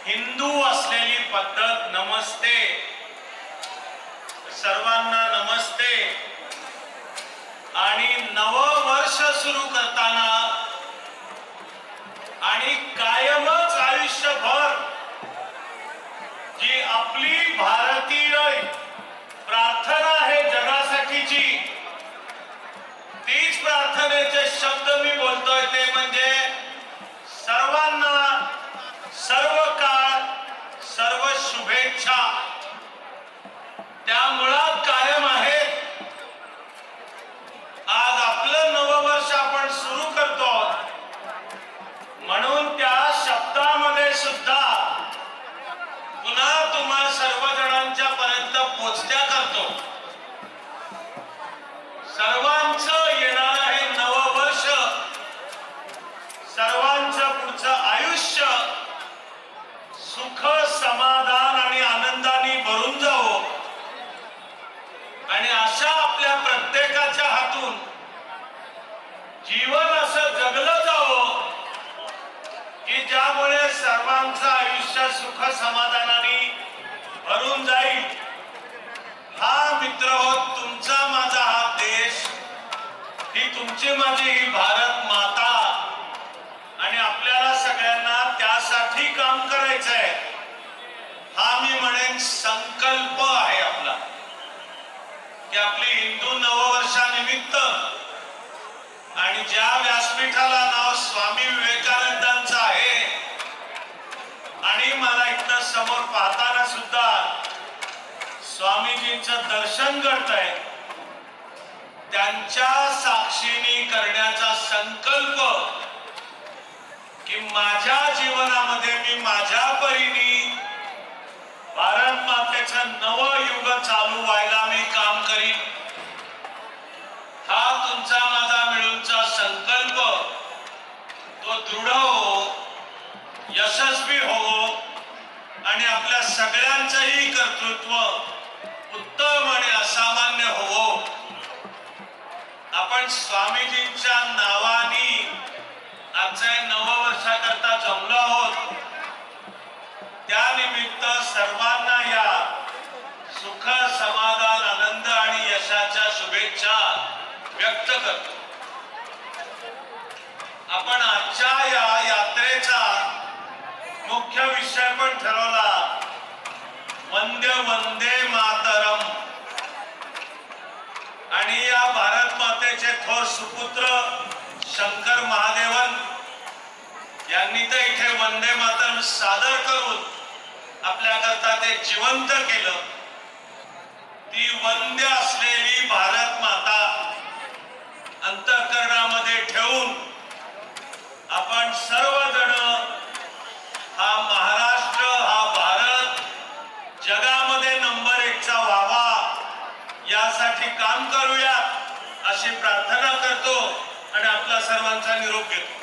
हिंदू असलेली पद्धत नमस्ते, सर्वांना नमस्ते। आणि नववर्ष सुरू करताना आणि कायमच आयुष्यभर जी आपली भारतीय प्रार्थना आहे जगासाठीची, तीच प्रार्थनेचे शब्द मी बोलतोय ते म्हणजे सर्वांना सर्व काळ सर्व शुभेच्छा। त्या मुळात कायम आहेत। आज आपलं नववर्ष आपण सुरू करतो म्हणून त्या शब्दामध्ये सुद्धा पुन्हा तुम्हा सर्वजणांच्या पर्यंत पोचत्या करतो। सर्वांचं येणारं हे नववर्ष सर्वांचं पुढचं आयुष्य सुख समाधान आणि आनंदाने भरून जावो आणि अशा आपल्या प्रत्येकाच्या हातून जीवन असं जगलं जावं की ज्यामुळे सर्वांचं आयुष्य सुख समाधानाने भरून जाईल। हा मित्र हो, तुमचा माझा हा देश, ही तुमची माझी ही भारत माता आणि आपल्याला सगळ्यांना त्यासाठी काम करायचंय। हा मी म्हणेन संकल्प आहे आपला की आपली हिंदू नववर्षानिमित्त आणि ज्या व्यासपीठाला नाव स्वामी विवेकानंदांचं आहे आणि मला इथं समोर पाहताना सुद्धा स्वामीजींचं दर्शन घडतंय, त्यांच्या साक्षीने करण्याचा संकल्प की माझ्या जीवनामध्ये मी माझ्या परीने भारत मातेचं नवं युग चालू व्हायला मी काम करीन। हा तुमचा माझा मिळूनचा संकल्प तो दृढ हो, यशस्वी हो आणि आपल्या सगळ्यांचंही कर्तृत्व उत्तम आणि असामान्य हो। आपण स्वामीजींच्या नावाने आजच्या नववर्षाकरता जमलो आहोत। त्यानिमित्त सर्वांना या सुख समाधान आनंद आणि यशाच्या शुभेच्छा व्यक्त करतो। आपण आजच्या या यात्रेचा मुख्य विषय पण ठरवला, वंदे वंदे मातरम। आणि या भारत मातेचे थोर सुपुत्र शंकर महादेवन यांनी तर इथे वंदे मातरम सादर करून आपल्याकरता ते जिवंत केलं। ती वंद्य असलेली भारत माता अंतःकरणामध्ये ठेवून आपण सर्वजण हा महाराष्ट्र, हा भारत जगामध्ये नंबर 1 चा व्हावा यासाठी काम करूया अशी प्रार्थना करतो आणि आपला सर्वांचा निरोप घेतो।